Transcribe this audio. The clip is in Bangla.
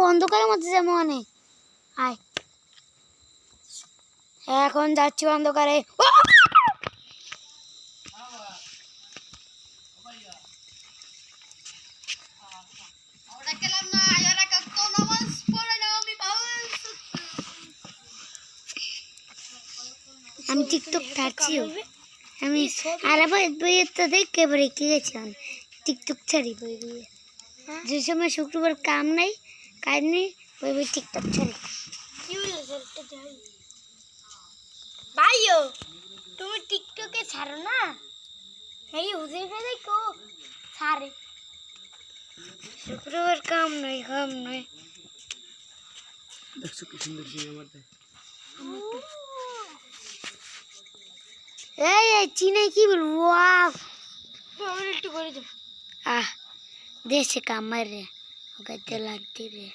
অন্ধকারের মধ্যে যাবো অনেক আয় এখন যাচ্ছি অন্ধকারে আমি টিকটক ছাড়ছি আমি আর বইয়ের তো দেখে এবারে কি গেছি আমি টিকটক ছাড়ি বই বইয়ে যে সময় শুক্রবার কাম নাই কাজ নেই বই বই টিকটক ছাড়ি ভাইও তুমি টিকটকে ছাড়ো না এই হুজুরে দেখো ছাড়ে শুক্রবার কাম নাই দেখছো কি সুন্দর সিনেমা দেখ এই চিনে কি বলবো ওয়াও একটু করে দাও দেশে কামার রে ওকে লাগতে রে